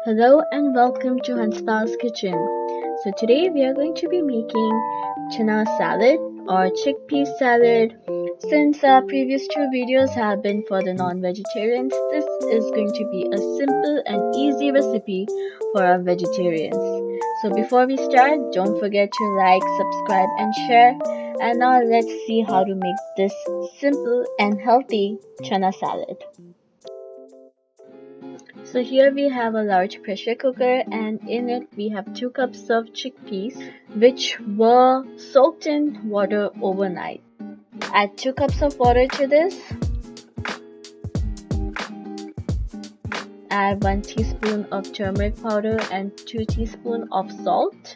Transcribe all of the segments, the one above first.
Hello and welcome to Hanspal's Kitchen. So today we are going to be making Chana Salad or Chickpea Salad. Since our previous two videos have been for the non-vegetarians, this is going to be a simple and easy recipe for our vegetarians. So before we start, don't forget to like, subscribe and share. And now let's see how to make this simple and healthy Chana Salad. So here we have a large pressure cooker, and in it we have 2 cups of chickpeas which were soaked in water overnight. Add 2 cups of water to this. Add 1 teaspoon of turmeric powder and 2 teaspoons of salt,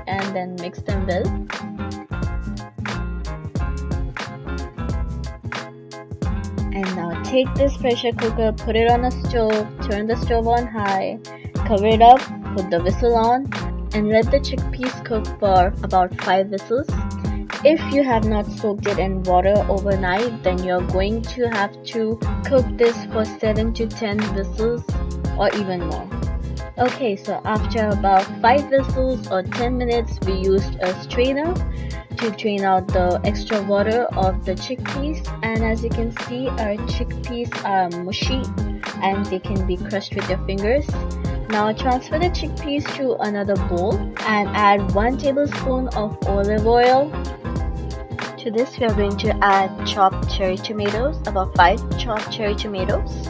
and then mix them well. And now take this pressure cooker, put it on a stove, turn the stove on high, cover it up, put the whistle on, and let the chickpeas cook for about 5 whistles. If you have not soaked it in water overnight, then you're going to have to cook this for 7 to 10 whistles or even more. Okay, so after about 5 whistles or 10 minutes, we used a strainer to drain out the extra water of the chickpeas, and as you can see, our chickpeas are mushy and they can be crushed with your fingers. Now transfer the chickpeas to another bowl and add 1 tablespoon of olive oil. To this we are going to add chopped cherry tomatoes, about 5 chopped cherry tomatoes,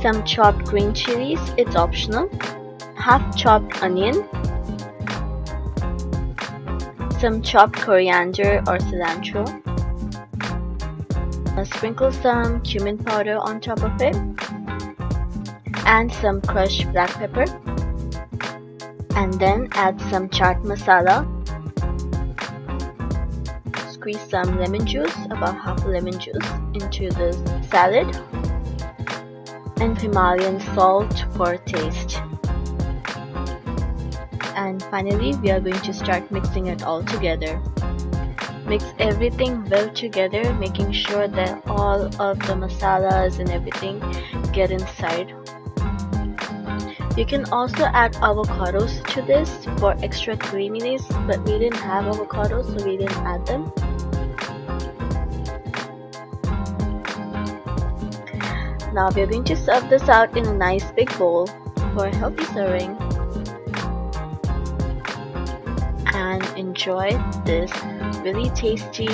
some chopped green chilies, it's optional, half chopped onion, some chopped coriander or cilantro. Sprinkle some cumin powder on top of it, and some crushed black pepper, and then add some chaat masala. Squeeze some lemon juice, about half a lemon juice, into the salad, and Himalayan salt for taste. And finally, we are going to start mixing it all together. Mix everything well together, making sure that all of the masalas and everything get inside. You can also add avocados to this for extra creaminess, but we didn't have avocados, so we didn't add them. Now we are going to serve this out in a nice big bowl for a healthy serving. And enjoy this really tasty,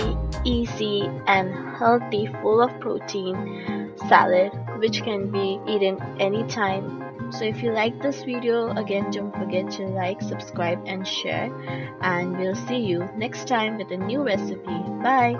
easy and healthy, full of protein salad which can be eaten anytime. So if you like this video, again don't forget to like, subscribe and share, and we'll see you next time with a new recipe. Bye.